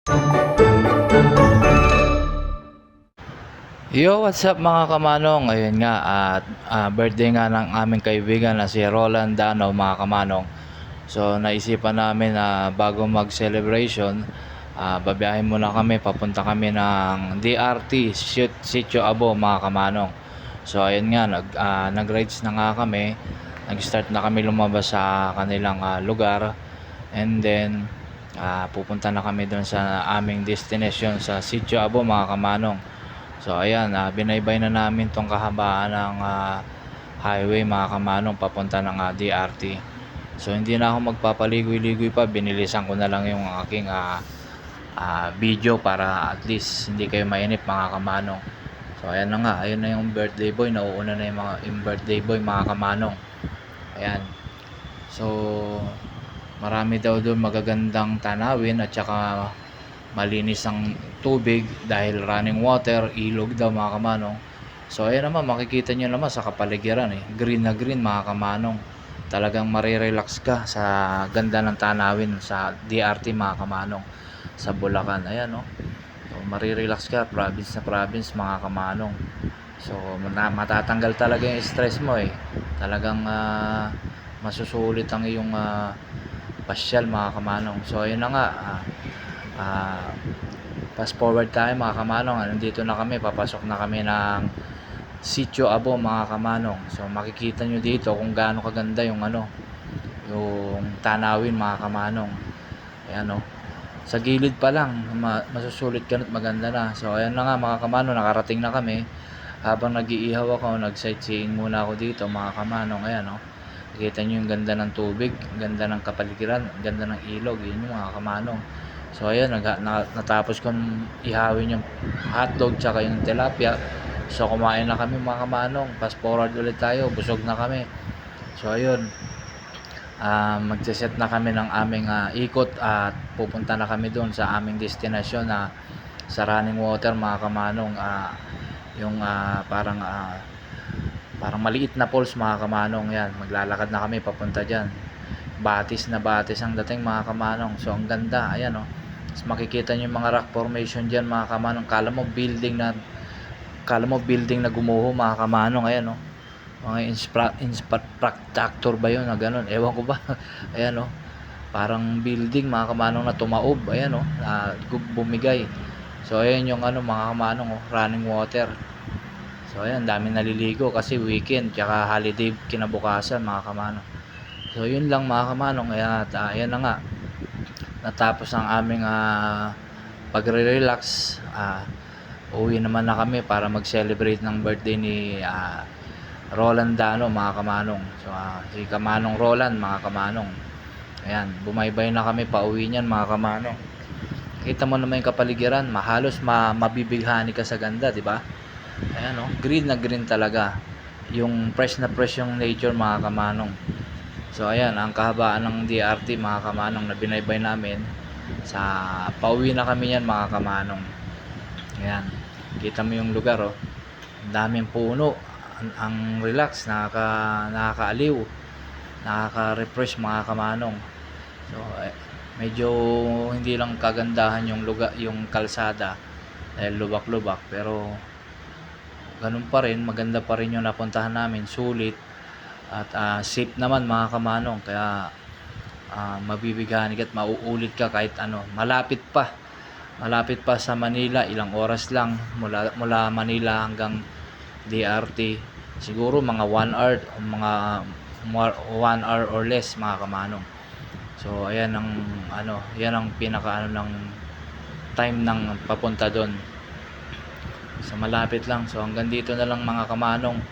Yo, what's up mga kamanong? Ayun nga, at birthday nga ng aming kaibigan na si Roland Dano mga kamanong. So naisipan namin na bago mag-celebration, babiyahin muna kami, papunta kami ng DRT, Sitio Abo mga kamanong. So ayun nga, nag-rides na nga kami, nag-start na kami lumabas sa kanilang lugar. And then pupunta na kami doon sa aming destination sa Sitio Abo mga kamanong. So ayan, binaybay na namin tong kahabaan ng highway mga kamanong papunta ng DRT. So hindi na ako magpapaligoy-ligoy pa, binilisan ko na lang yung aking video para at least hindi kayo mainip mga kamanong. So ayan na nga, ayun na yung birthday boy, nauuna na yung birthday boy mga kamanong. Ayan. So marami daw doon magagandang tanawin at saka malinis ang tubig dahil running water, ilog daw mga kamanong. So ayan naman, makikita nyo naman sa kapaligiran green na green mga kamanong. Talagang marirelax ka sa ganda ng tanawin sa DRT mga kamanong, sa Bulacan. Ayan no, so, marirelax ka, province na province mga kamanong. So matatanggal talaga yung stress mo talagang masusulit ang iyong pasyal mga kamanong. So ayun na nga, fast forward tayo mga kamanong. Nandito na kami, papasok na kami ng Sitio Abo mga kamanong. So makikita nyo dito kung gaano kaganda yung yung tanawin mga kamanong. Ayan o, sa gilid pa lang masusulit ka at maganda na. So ayan na nga mga kamanong, nakarating na kami. Habang nag-iihaw ako, nag-sightseeing muna ako dito mga kamanong. Ayan o, nakita nyo yung ganda ng tubig, ganda ng kapaligiran, ganda ng ilog. Yun yung mga kamanong. So ayun, natapos kong ihawin yung hotdog tsaka yung tilapia. So kumain na kami mga kamanong, fast forward ulit tayo, busog na kami. So ayun, magsiset na kami ng aming ikot at pupunta na kami doon sa aming destinasyon na sa running water mga kamanong. Yung parang maliit na falls mga kamanong. Yan, maglalakad na kami papunta dyan. Batis na batis ang dating mga kamanong. So ang ganda, ayan o. Makikita nyo yung mga rock formation dyan mga kamanong. Kala mo building na gumuho mga kamanong. Ayan o, mga infrastructure ba yun na ganun, ewan ko ba. Ayan o, parang building mga kamanong na tumaob. Ayan o, bumigay. So ayan yung mga kamanong running water. So ayan, dami naliligo kasi weekend tsaka holiday kinabukasan mga kamanong. So yun lang mga kamanong. Ayan na nga, natapos ang aming pagre-relax. Uwi naman na kami para mag-celebrate ng birthday ni Roland Dano mga kamanong. So si Kamanong Roland mga kamanong. Ayan, bumaybay na kami pauwi niyan mga kamanong. Kita mo naman yung kapaligiran, halos mabibighani ka sa ganda, di ba? Ayan green na green talaga. Yung fresh na fresh yung nature mga kamanong. So ayan, ang kahabaan ng DRT mga kamanong na binaybay namin. Sa pauwi na kami yan mga kamanong. Ayan, kita mo yung lugar oh. Ang daming puno, ang relax, nakakaaliw, nakaka-refresh mga kamanong. So medyo hindi lang kagandahan yung lugar, yung kalsada dahil lubak-lubak, pero ganun pa rin, maganda pa rin yung napuntahan namin, sulit. At safe naman mga kamanong. Kaya mabibigani ka at mauulit ka kahit malapit pa sa Manila. Ilang oras lang mula Manila hanggang DRT, siguro mga 1 hour o mga 1 hour or less mga kamanong. So ayan ang yan ang pinaka ng time ng papunta doon. So malapit lang. So hanggang dito na lang mga kamanong.